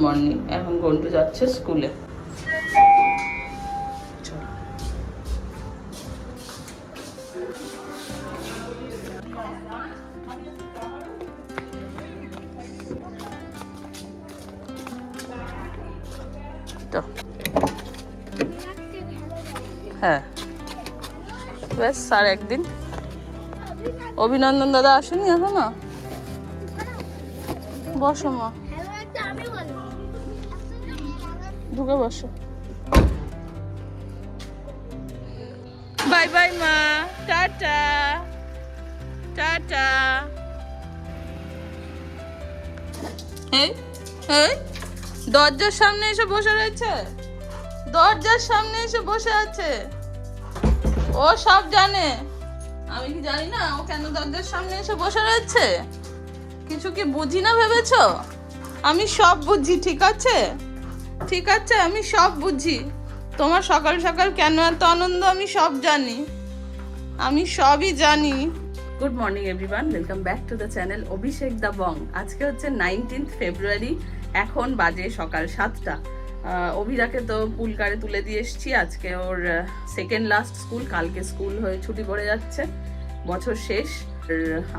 Morning. এখন গন্টু যাচ্ছে স্কুলে। তো হ্যাঁ, ব্যাস আর একদিন। অভিনন্দন দাদা আসেনি এখনো? বসো মা, ঢুকে বসো। বাই বাই মা, টাটা টাটা। এই এই দরজার সামনে এসে বসে রয়েছে, দরজার সামনে এসে বসে আছে। ও সব জানে, আমি কি জানি না ও কেন দরজার সামনে এসে বসে রয়েছে? কিছু কি বুঝি না ভেবেছো? আমি সব বুঝি, ঠিক আছে ঠিক আছে, আমি সব বুঝি। তোমার সকাল সকাল কেন এত আনন্দ আমি সব জানি, আমি সবই জানি। Good morning everyone, welcome back to the channel Abhishek Da Bong. আজকে হচ্ছে 19 ফেব্রুয়ারি, এখন বাজে সকাল 7টা। অভিরাকে তো পুলকারে তুলে দিয়ে এসেছি। আজকে ওর সেকেন্ড লাস্ট স্কুল, কালকে স্কুল হয়ে ছুটি পড়ে যাচ্ছে, বছর শেষ।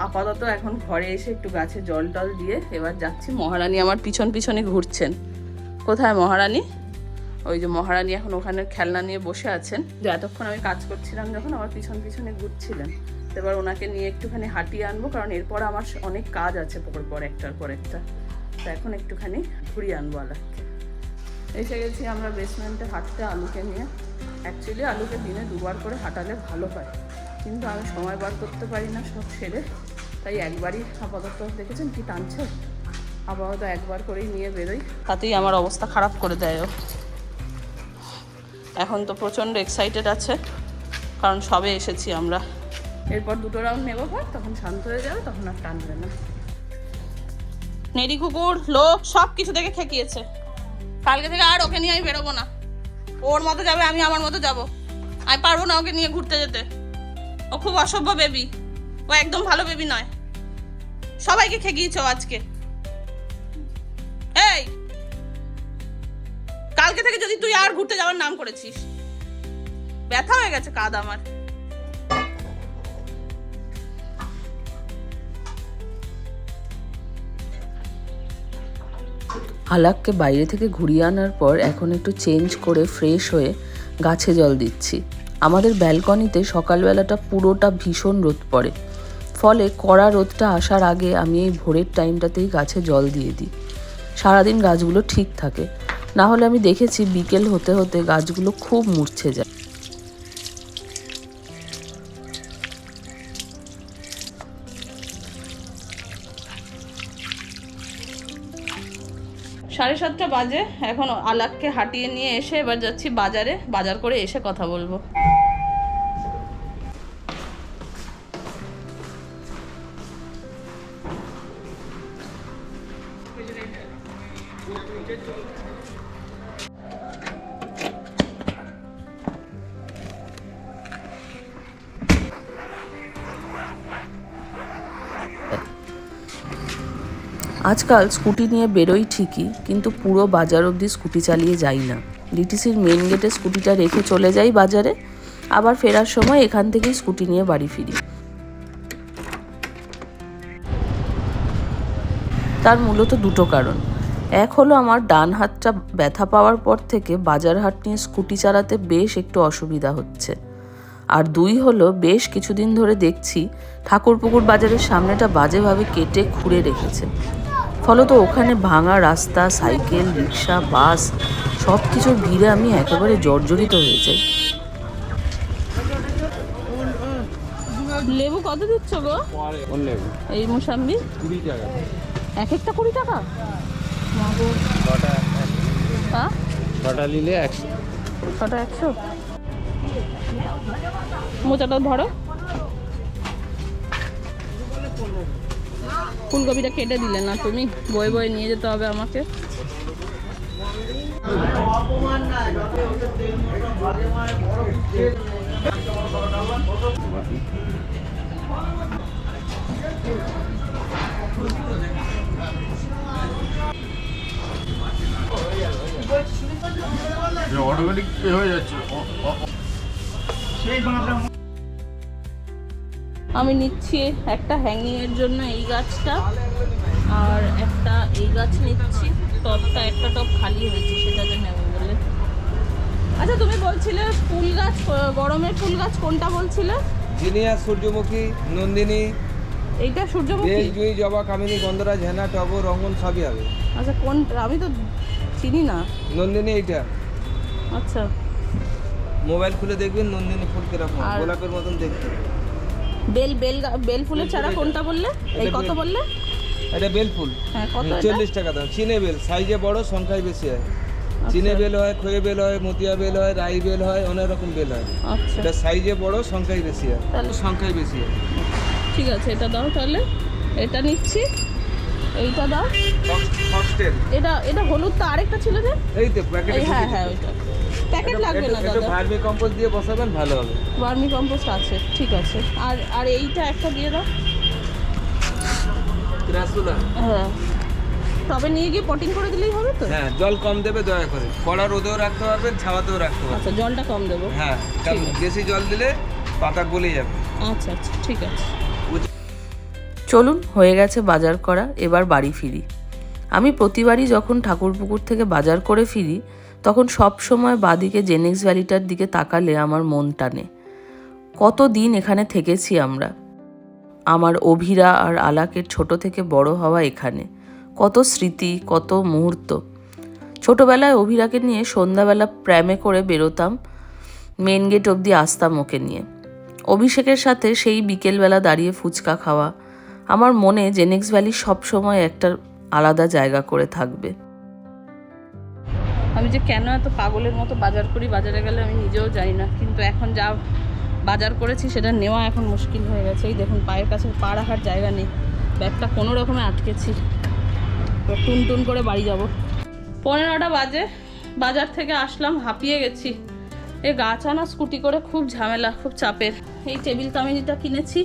আপাতত এখন ঘরে এসে একটু গাছে জল টল দিয়ে এবার যাচ্ছি। মহারানী আমার পিছন পিছনে ঘুরছেন। কোথায় মহারানী? ওই যে মহারানী এখন ওখানে খেলনা নিয়ে বসে আছেন। যে এতক্ষণ আমি কাজ করছিলাম যখন, আমার পিছন পিছনে ঘুরছিলেন। এবার ওনাকে নিয়ে একটুখানি হাঁটিয়ে আনবো, কারণ এরপর আমার অনেক কাজ আছে পর একটার পর একটা। তো এখন একটুখানি ঘুরিয়ে আনবো আলাককে। এসে গেছি আমরা বেসমেন্টে হাঁটতে আলুকে নিয়ে। অ্যাকচুয়ালি আলুকে দিনে 2বার করে হাঁটালে ভালো হয়, কিন্তু আমি সময় বার করতে পারি না সব সেরে, তাই একবারই আপাতত। দেখেছেন কি টানছে, আপাতত একবার করেই নিয়ে বেরোই, তাতেই আমার অবস্থা খারাপ করে দেয় ও। এখন তো প্রচণ্ড এক্সাইটেড আছে, কারণ সবে এসেছি আমরা। এরপর 2টো রাউন্ড নেবো, তখন শান্ত হয়ে যাবে, তখন আর টানবে না। নেড়ি কুকুর লোক সব কিছু দেখে খেকিয়েছে। কালকে থেকে আর ওকে নিয়ে আমি বেরোবো না। ওর মতো যাবে, আমি আমার মতো যাব। আমি পারবো না ওকে নিয়ে ঘুরতে যেতে। ও খুব অসভ্য বেবি, ও একদম ভালো বেবি নয়। সবাইকে খেকিয়েছো আজকে। এই কালকে থেকে যদি তুই আর ঘুরতে যাওয়ার নাম করেছিস, ব্যথা হয়ে গেছে কাঁধ আমার। আলাককে বাইরে থেকে ঘুরিয়ে আনার পর এখন একটু চেঞ্জ করে ফ্রেশ হয়ে গাছে জল দিচ্ছি। আমাদের ব্যালকনিতে সকালবেলাটা পুরোটা ভীষণ রোদ পড়ে, ফলে কড়া রোদটা আসার আগে আমি এই ভোরের টাইমটাতেই গাছে জল দিয়ে দিই। সারাদিন গাছগুলো ঠিক থাকে, না হলে আমি দেখেছি বিকেল হতে হতে গাছগুলো খুব মূর্ছে যায়। 7:30 বাজে। এখন আলাককে হাঁটিয়ে নিয়ে এসে এবার যাচ্ছি বাজারে। বাজার করে এসে কথা বলবো। আজকাল স্কুটি নিয়ে বেরোই ঠিকই, কিন্তু পুরো বাজার অবধি স্কুটি চালিয়ে যাই না। ডিটিসির মেন গেটে স্কুটিটা রেখে চলে যাই বাজারে, আবার ফেরার সময় এখান থেকেই স্কুটি নিয়ে বাড়ি ফিরি। তার মূলত 2টো কারণ। এক হলো আমার ডান হাতটা ব্যথা পাওয়ার পর থেকে বাজার হাট নিয়ে স্কুটি চালাতে বেশ একটু অসুবিধা হচ্ছে। আর 2 হলো বেশ কিছুদিন ধরে দেখছি ঠাকুরপুকুর বাজারের সামনেটা বাজেভাবে কেটে খুঁড়ে রেখেছে। ফলত ওখানে ভাঙা রাস্তা, সাইকেল, রিক্সা, বাস সব কিছুর ভিড়ে আমি একেবারে জর্জরিত হয়ে যাই। লেবু কত দিচ্ছ গো? এই মোসাম্বি 20 টাকা, এক একটা 20 টাকা। ছটা নিলে 100। ছটা 100। মোচাটা ধরো। ফুলকপিটা কেটে দিলে না তুমি? বয়ে বয়ে নিয়ে যেতে হবে আমাকে। অটোমেটিক পে হয়ে যাচ্ছে। আমি নিচ্ছি একটা হ্যাঙ্গিং এর জন্য এই গাছটা, আর একটা এই গাছ নিচ্ছি। টবটা একটা টব খালি হয়েছে, সেটাতে নেবো বলে। আচ্ছা, তুমি বলছিলে ফুল গাছ, গরমের ফুল গাছ কোনটা বলছিলে? জিনিয়া, সূর্যমুখী, নন্দিনী, এইটা সূর্যমুখী। বেল, জুঁই, জবা, কামিনী, গন্ধরাজ, হেনা, টগর, রঙ্গন সবই হবে। আচ্ছা, কোন? আমি তো চিনি না। নন্দিনী এইটা, আচ্ছা, মোবাইল খুলে দেখবেন নন্দিনী ফুল কিরকম, আর- গোলাপের মতন দেখতে। বেল বেল বেল ফুলের চারা কোনটা বললে? এই এটা কত বেল। বললে? এটা বেল ফুল, হ্যাঁ, কত এটা? 40 টাকা দাম। চিনে বেল সাইজে বড়, সংখ্যায় বেশি হয়। আচ্ছা। চিনে বেল হয়, খয়ে বেল হয়, মতিয়া বেল হয়, রাই বেল হয়, অনেক রকম বেল হয়। আচ্ছা, এটা সাইজে বড়, সংখ্যায় বেশি হয়। তাহলে সংখ্যায় বেশি হয়। ঠিক আছে, এটা দাও তাহলে। এটা নিচ্ছি, এইটা দাও। ফক্সটেল, এটা এটা হলুদ তো আরেকটা ছিল যে? এই তো প্যাকেটে। এই, হ্যাঁ হ্যাঁ, ওইটা। প্যাকেট লাগবে না একটু দাদা, ভার্মি কম্পোস্ট দিয়ে বসাবেন, ভালো হবে। ভার্মি কম্পোস্ট আছে, ঠিক আছে। আর আর এইটা একটা দিয়ে দাও। ক্রাসুলা, হ্যাঁ, তবে নিয়ে গিয়ে পটিং করে দিলেই হবে তো? হ্যাঁ, জল কম দেবে দয়া করে। কড়া রোদেও রাখতে পারবেন, ছাওয়াতেও রাখতে পারবেন। আচ্ছা, জলটা কম দেবো। হ্যাঁ, কারণ বেশি জল দিলে পাতা গলে যাবে। আচ্ছা আচ্ছা, ঠিক আছে। চলুন, হয়ে গেছে বাজার করা, এবার বাড়ি ফিরি। আমি প্রতিবারই যখন ঠাকুরপুকুর থেকে বাজার করে ফিরি, তখন সব সময় বাদিকে জেনিক্স ভ্যালিটার দিকে তাকালে আমার মন টানে। কত দিন এখানে থেকেছি আমরা। আমার অভিরা আর আলাকের ছোট থেকে বড় হওয়া এখানে। কত স্মৃতি, কত মুহূর্ত। ছোটবেলায় অভিরাকে নিয়ে সন্ধ্যাবেলা প্র্যামে করে বেরোতাম, মেন গেট অবধি আসতাম ওকে নিয়ে। অভিষেকের সাথে সেই বিকেলবেলা দাঁড়িয়ে ফুচকা খাওয়া আমার মনে জেনিক্স ভ্যালি সবসময় একটা আলাদা জায়গা করে থাকবে। আমি যে কেন এত পাগলের মতো বাজার করি, বাজারে গেলে আমি নিজেও জানি না, কিন্তু এখন যা বাজার করেছি সেটা নেওয়া এখন মুশকিল হয়ে গেছে। এই দেখুন, পায়ের কাছে পা রাখার জায়গা নেই, ব্যাগটা কোনো রকমে আটকেছি। তো টুন টুন করে বাড়ি যাব। 11টা বাজে, বাজার থেকে আসলাম, হাঁপিয়ে গেছি। এই গাছ আনা স্কুটি করে খুব ঝামেলা, খুব চাপের। এই টেবিল কামিনিটা কিনেছি,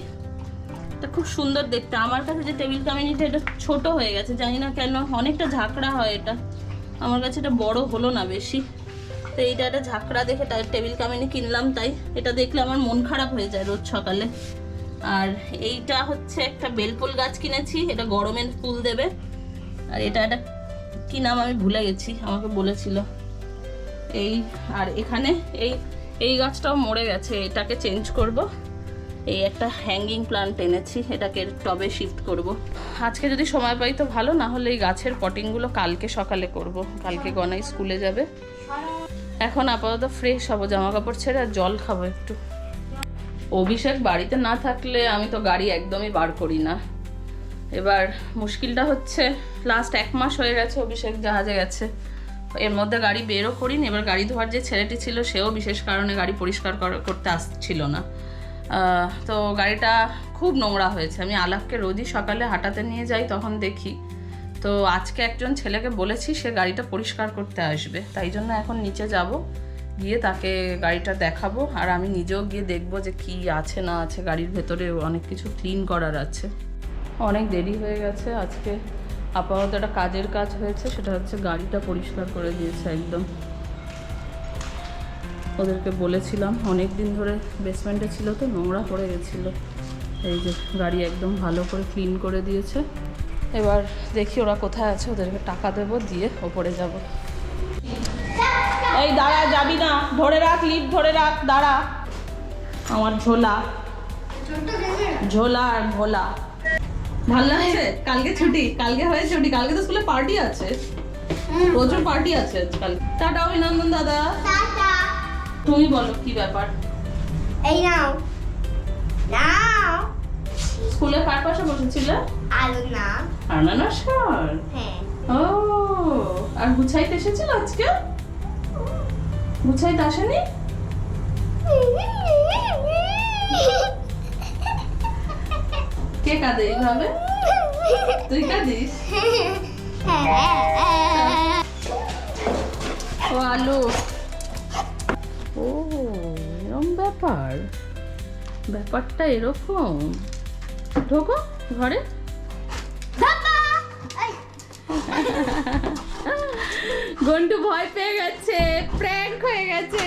এটা খুব সুন্দর দেখতে। আমার কাছে যে টেবিল কামিনিটা, এটা ছোট হয়ে গেছে, জানি না কেন। অনেকটা ঝাঁকড়া হয় এটা, আমার কাছে এটা বড় হলো না বেশি। তো এইটা একটা ঝাঁকড়া দেখে টেবিল কামিনি কিনলাম। তাই এটা দেখলে আমার মন খারাপ হয়ে যায় রোজ সকালে। আর এইটা হচ্ছে একটা বেলফুল গাছ কিনেছি, এটা গরমের ফুল দেবে। আর এটা একটা কি নাম আমি ভুলে গেছি, আমাকে বলেছিল। এই আর এখানে এই গাছটাও মরে গেছে, এটাকে চেঞ্জ করব। এই একটা হ্যাঙ্গিং প্লান্ট এনেছি, এটাকে টবে শিফট করব। আজকে যদি সময় পাই তো ভালো, না হলে এই গাছের পটিংগুলো কালকে সকালে করব। কালকে গনাই স্কুলে যাবে। এখন আপাতত ফ্রেশ হবো, জামা কাপড় ছেড়ে আর জল খাবো একটু। অভিষেক বাড়িতে না থাকলে আমি তো গাড়ি একদমই বার করি না। এবার মুশকিলটা হচ্ছে, লাস্ট 1 মাস হয়ে গেছে অভিষেক জাহাজে গেছে, এর মধ্যে গাড়ি বেরও করিনি। এবার গাড়ি ধোয়ার যে ছেলেটি ছিল, সেও বিশেষ কারণে গাড়ি পরিষ্কার করতে আসছিল না। তো গাড়িটা খুব নোংরা হয়েছে। আমি আলাপকে রোজই সকালে হাঁটাতে নিয়ে যাই, তখন দেখি। তো আজকে একজন ছেলেকে বলেছি, সে গাড়িটা পরিষ্কার করতে আসবে। তাই জন্য এখন নিচে যাব, গিয়ে তাকে গাড়িটা দেখাবো। আর আমি নিজেও গিয়ে দেখবো যে কি আছে না আছে গাড়ির ভেতরে। অনেক কিছু ক্লিন করার আছে। অনেক দেরি হয়ে গেছে আজকে। আপাতত একটা কাজের কাজ হয়েছে, সেটা হচ্ছে গাড়িটা পরিষ্কার করে দিয়েছে একদম। ওদেরকে বলেছিলাম, অনেক দিন ধরে বেসমেন্টে ছিল তো নোংরা পড়ে গেছিলো। এই যে গাড়ি একদম ভালো করে ক্লিন করে দিয়েছে। এবার দেখি ওরা কোথায় আছে, ওদেরকে টাকা দেবো, দিয়ে ওপরে যাব। এই দাঁড়া, যাবি না, ধরে রাখ, লিফট ধরে রাখ, দাঁড়া। আমার ঝোলা ঝোলা আর ভোলা। ভালো লাগছে? কালকে ছুটি, কালকে হয়ে ছুটি। কালকে তো স্কুলে পার্টি আছে, প্রচুর পার্টি আছে আজকাল। টাটা অভিনন্দন দাদা। তুমি বলো কি ব্যাপার? এই নাও নাও। স্কুলে কার পাশে বসেছিলে? আলু না। আনানসর? হ্যাঁ। ও, আর গুছাইতে এসেছিল আজকে? গুছাইতে আসেনি? কে কাঁদে এইভাবে? তুই কাঁদিস? ও আলু, ও এরকম ব্যাপার, ব্যাপারটা এরকম। ঢোকো ঘরে। গন্টু ভয় পেয়ে গেছে, প্র্যাঙ্ক হয়ে গেছে।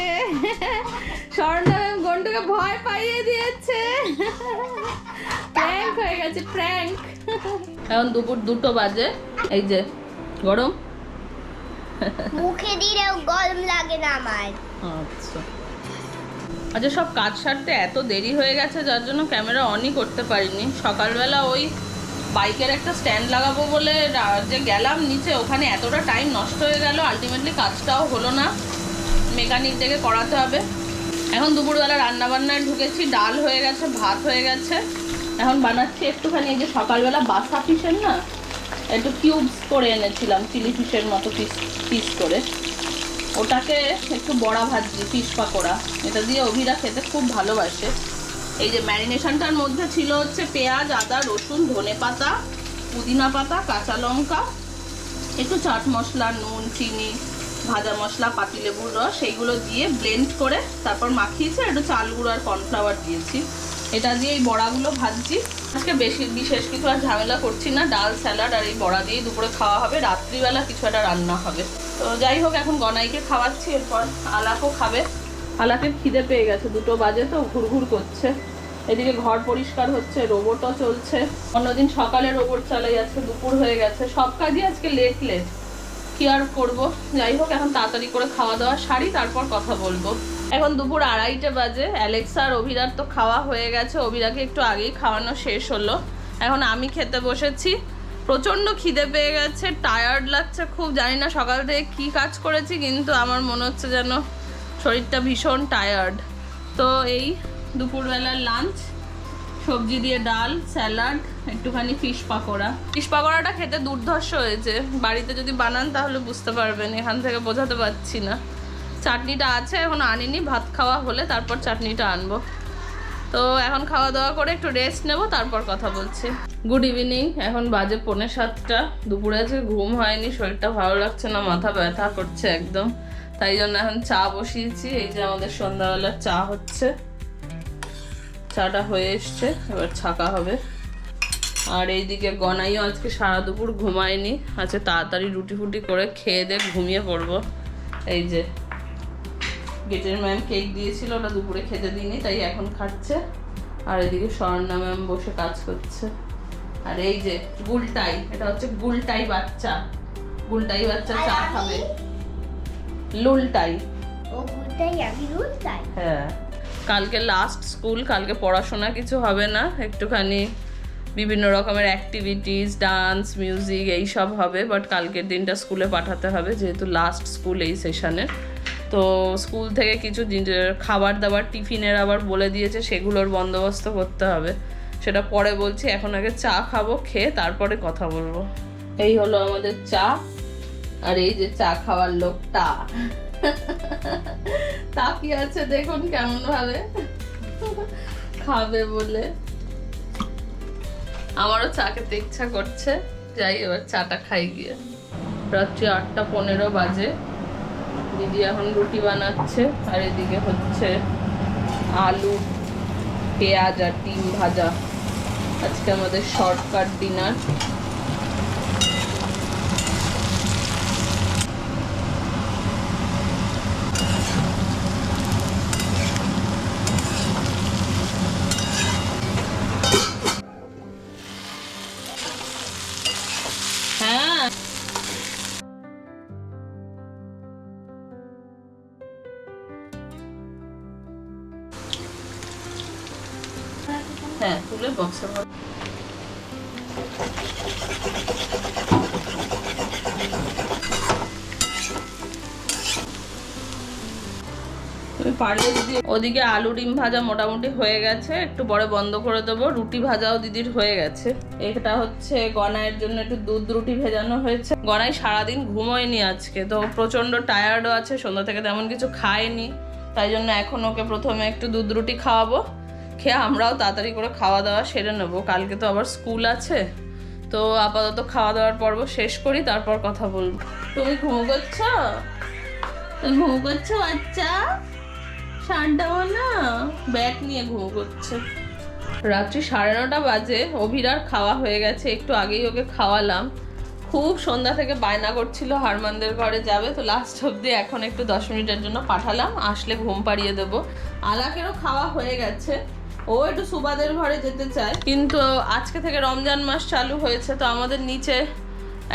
স্বর্ণা ম্যাম গন্টুকে ভয় পাইয়ে দিয়েছে। প্র্যাঙ্ক হয়ে গেছে, প্র্যাঙ্ক। এখন দুপুর 2টো বাজে। এই যে গরম, মুখে দিলেও গরম লাগে না আমার। আচ্ছা আচ্ছা, সব কাজ সারতে এত দেরি হয়ে গেছে যার জন্য ক্যামেরা অনই করতে পারিনি। সকালবেলা ওই বাইকের একটা স্ট্যান্ড লাগাবো বলে যে গেলাম নিচে, ওখানে এতটা টাইম নষ্ট হয়ে গেল, আলটিমেটলি কাজটাও হলো না। মেকানিক ডেকে করাতে হবে। এখন দুপুরবেলা রান্নাবান্নায় ঢুকেছি, ডাল হয়ে গেছে, ভাত হয়ে গেছে। এখন বানাচ্ছি একটুখানি এই যে সকালবেলা বাসা ফিশের না একটু কিউবস করে এনেছিলাম, চিলি ফিশের মতো পিস করে, ওটাকে একটু বড়া ভাজছি, ফিশ পাকোড়া। এটা দিয়ে অভিরা খেতে খুব ভালোবাসে। এই যে ম্যারিনেশনটার মধ্যে ছিল হচ্ছে পেঁয়াজ, আদা, রসুন, ধনেপাতা, পুদিনা পাতা, কাঁচা লঙ্কা, একটু চাট মশলা, নুন, চিনি, ভাজা মশলা, পাতিলেবুর রস, সেইগুলো দিয়ে ব্লেন্ড করে তারপর মাখিয়েছি। একটু চাল গুঁড়ো আর কর্নফ্লাওয়ার দিয়েছি। এটা দিয়ে এই বড়াগুলো ভাজছি। আজকে বিশেষ কিছু আর ঝামেলা করছি না, ডাল, স্যালাড আর এই বড়া দিয়েই দুপুরে খাওয়া হবে। রাত্রিবেলা কিছু একটা রান্না হবে। তো যাই হোক, এখন গনাইকে খাওয়াচ্ছি, এরপর আলাপও খাবে। আলাপের খিদে পেয়ে গেছে, 2টো বাজে তো ঘুরঘুর করছে। এদিকে ঘর পরিষ্কার হচ্ছে, রোবটও চলছে। অন্যদিন সকালে রোবট চালাই, আজকে দুপুর হয়ে গেছে। সব কাজই আজকে লেট কি আর করবো। যাই হোক, এখন তাড়াতাড়ি করে খাওয়া দাওয়া সারি, তারপর কথা বলবো। এখন দুপুর 2:30 বাজে। অ্যালেক্সা আর অভিরার তো খাওয়া হয়ে গেছে, অভিরাকে একটু আগেই খাওয়ানো শেষ হলো। এখন আমি খেতে বসেছি। প্রচণ্ড খিদে পেয়ে গেছে, টায়ার্ড লাগছে খুব। জানি না সকাল থেকে কী কাজ করেছি, কিন্তু আমার মনে হচ্ছে যেন শরীরটা ভীষণ টায়ার্ড। তো এই দুপুরবেলার লাঞ্চ, সবজি দিয়ে ডাল, স্যালাড, একটুখানি ফিশ পাকোড়া। ফিশ পাকোড়াটা খেতে দুর্ধর্ষ হয়েছে। বাড়িতে যদি বানান তাহলে বুঝতে পারবেন, এখান থেকে বোঝাতে পারছি না। চাটনিটা আছে, এখন আনিনি, ভাত খাওয়া হলে তারপর চাটনিটা আনবো। তো এখন খাওয়া দাওয়া করে একটু রেস্ট নেব, তারপর কথা বলছি। Good evening. এখন বাজে 6:45। দুপুরে আজকে ঘুম হয়নি, শরীরটা ভালো লাগছে না, মাথা ব্যথা করছে একদম। তাই জন্য এখন চা বসিয়েছি। এই যে আমাদের সন্ধ্যাবেলার চা হচ্ছে, চাটা হয়ে এসছে, এবার ছাকা হবে। আর এইদিকে গনাইও আজকে সারা দুপুর ঘুমায়নি, আজকে তাড়াতাড়ি রুটি ফুটি করে খেয়ে দিয়ে ঘুমিয়ে পড়বো। এই যে গেটের ম্যাম কেক দিয়েছিল, ওটা দুপুরে খেতে দিইনি, তাই এখন খাচ্ছে। আর এদিকে স্বর্ণা ম্যাম বসে কাজ করছে। আর এই যে গুলটাই, এটা হচ্ছে গুলটাই বাচ্চা। গুলটাই বাচ্চা চা খাবে। লুলটাই, ও গুলটাই, আমি লুলটাই। হ্যাঁ, কালকে লাস্ট স্কুল, কালকে পড়াশোনা কিছু হবে না, একটুখানি বিভিন্ন রকমের অ্যাক্টিভিটিস, ডান্স, মিউজিক এইসব হবে। বাট কালকের দিনটা স্কুলে পাঠাতে হবে, যেহেতু লাস্ট স্কুল এই সেশনের। তো স্কুল থেকে কিছু খাবার দাবার, টিফিনের আবার বলে দিয়েছে, সেগুলোর বন্দোবস্ত করতে হবে। সেটা পরে বলছি, এখন আগে চা খাবো, খেয়ে তারপরে কথা বলবো। এই হলো আমাদের চা। আর এই যে চা খাওয়ার লোকটা তাকিয়ে আছে, দেখুন কেমন ভাবে খাবে বলে। আমারও চা খেতে ইচ্ছা করছে। যাই, এবার চাটা খাই গিয়ে। রাত্রি 8:15 বাজে। দিদি এখন রুটি বানাচ্ছে, আর এদিকে হচ্ছে আলু, পেঁয়াজ আর ডিম ভাজা। আজকে আমাদের শর্টকাট ডিনার। হ্যাঁ, হ্যাঁ, তুলে বক্সে ভর। তুমি পারলে দিদি। ওদিকে আলু ডিম ভাজা মোটামুটি হয়ে গেছে, একটু পরে বন্ধ করে দেবো। রুটি ভাজাও দিদির হয়ে গেছে। এটা হচ্ছে গনাইয়ের জন্য একটু দুধ রুটি ভেজানো হয়েছে। গনাই সারাদিন ঘুমোয়নি আজকে, তো প্রচণ্ড টায়ার্ডও আছে, সন্ধ্যা থেকে তেমন কিছু খায়নি। তাই জন্য এখন ওকে প্রথমে একটু দুধ রুটি খাওয়াবো, খেয়ে আমরাও তাড়াতাড়ি করে খাওয়া দাওয়া সেরে নেবো। কালকে তো আবার স্কুল আছে। তো আপাতত খাওয়া দাওয়ার পর্ব শেষ করি, তারপর কথা বলবো। তুমি ঘুমো করছো? তুমি ঘুমো করছো বাচ্চা? শান্তাও না, ব্যাট নিয়ে ঘুম করছে। রাত্রি 9:30 বাজে। অভিরার খাওয়া হয়ে গেছে, একটু আগেই ওকে খাওয়ালাম। খুব সন্ধ্যা থেকে বায়না করছিল হারমানদের ঘরে যাবে, তো লাস্ট অবধি এখন একটু 10 মিনিটের জন্য পাঠালাম, আসলে ঘুম পাড়িয়ে দেবো। আলাকেরও খাওয়া হয়ে গেছে, ও একটু সুবাদের ঘরে যেতে চায়, কিন্তু আজকে থেকে রমজান মাস চালু হয়েছে, তো আমাদের নিচে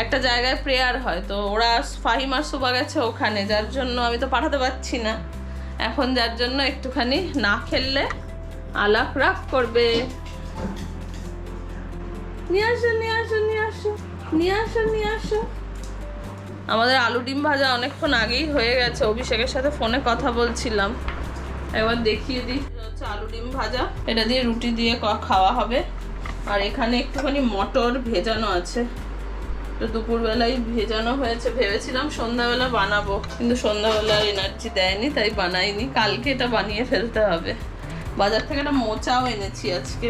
একটা জায়গায় প্রেয়ার হয়, তো ওরা ফাহিম আর সুবা গেছে ওখানে, যার জন্য আমি তো পাঠাতে পারছি না এখন, যার জন্য একটুখানি না খেললে আলাক রাগ করবে। নিয়ে আসো নিয়ে আসো নিয়ে আসো নিয়ে আসো নিয়ে আসো। আমাদের আলু ডিম ভাজা অনেকক্ষণ আগেই হয়ে গেছে, অভিষেকের সাথে ফোনে কথা বলছিলাম, একবার দেখিয়ে দিই। হচ্ছে আলু ডিম ভাজা, এটা দিয়ে রুটি দিয়ে খাওয়া হবে। আর এখানে একটুখানি মটর ভেজানো আছে, তো দুপুরবেলায় ভেজানো হয়েছে, ভেবেছিলাম সন্ধ্যাবেলা বানাবো, কিন্তু সন্ধ্যাবেলা এনার্জি দেয়নি, তাই বানাইনি, কালকে এটা বানিয়ে ফেলতে হবে। বাজার থেকে একটা মোচাও এনেছি আজকে,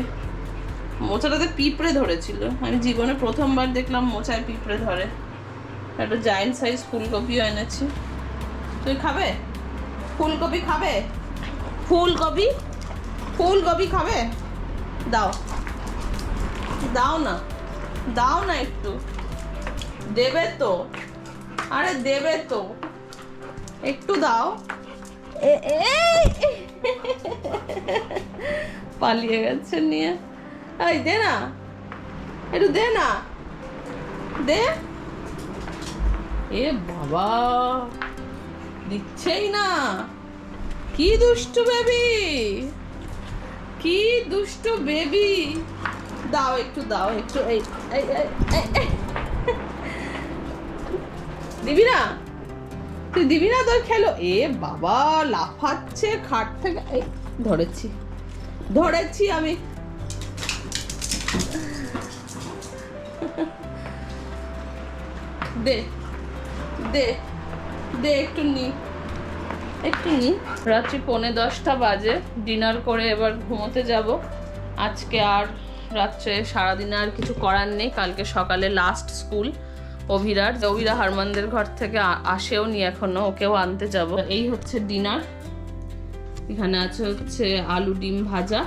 মোচাটাতে পিঁপড়ে ধরেছিল, আমি জীবনে প্রথমবার দেখলাম মোচায় পিঁপড়ে ধরে। একটা জায়েন্ট সাইজ ফুলকপিও এনেছি। তুই খাবে ফুলকপি? খাবে ফুলকপি? ফুলকপি খাবে? দাও দাও না, দাও না, একটু দেবে তো, আরে দেবে তো, একটু দাও। পালিয়ে গেছে নিয়ে। এই দে না, একটু দে না, দে। এ বাবা, দিচ্ছেই না, কি দুষ্টু বেবি, কি দুষ্টু বেবি। দাও একটু, দাও একটু, এই এই এই এই। দিবি না? তুই দিবি না? তোর খেলো। এ বাবা, লাফাচ্ছে খাট থেকে। এই ধরেছি, ধরেছি আমি। দে দে দে, একটু নি, একটু নি। রাত্রি 9:45 বাজে, ডিনার করে এবার ঘুমোতে যাব। আজকে আর রাত্রে সারাদিনে আর কিছু করার নেই, কালকে সকালে লাস্ট স্কুল অভিরার। অভিরা হারমানদের ঘর থেকে আসেও নি এখনো, ওকেও আনতে যাব। এই হচ্ছে ডিনার, এখানে আছে হচ্ছে আলু ডিম ভাজা,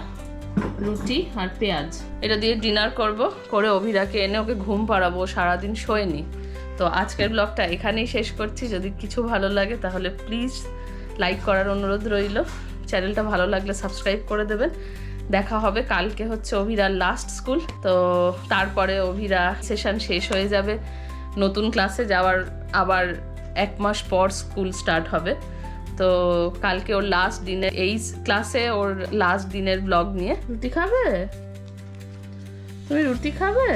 রুটি আর পেঁয়াজ, এটা দিয়ে ডিনার করব, করে অভিরাকে এনে ওকে ঘুম পাড়াবো, সারাদিন শোয়নি। তো আজকের ব্লগটা এখানেই শেষ করছি। যদি কিছু ভালো লাগে তাহলে প্লিজ লাইক করার অনুরোধ রইল, চ্যানেলটা ভালো লাগলে সাবস্ক্রাইব করে দেবেন। দেখা হবে কালকে, হচ্ছে অভিরার লাস্ট স্কুল, তো তারপরে অভিরা সেশন শেষ হয়ে যাবে, নতুন ক্লাসে যাওয়ার আবার 1 মাস পর স্কুল স্টার্ট হবে। তো কালকে ওর লাস্ট দিনে, এই ক্লাসে ওর লাস্ট দিনের ব্লগ নিয়ে। রুটি খাবে? তুমি রুটি খাবে?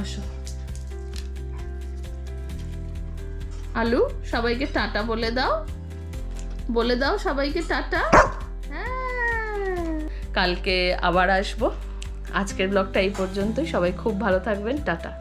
আসো। আলু, সবাইকে টাটা বলে দাও, বলে দাও সবাইকে টাটা। হ্যাঁ, কালকে আবার আসবো। আজকের ব্লগটা এই পর্যন্তই, সবাই খুব ভালো থাকবেন, টাটা।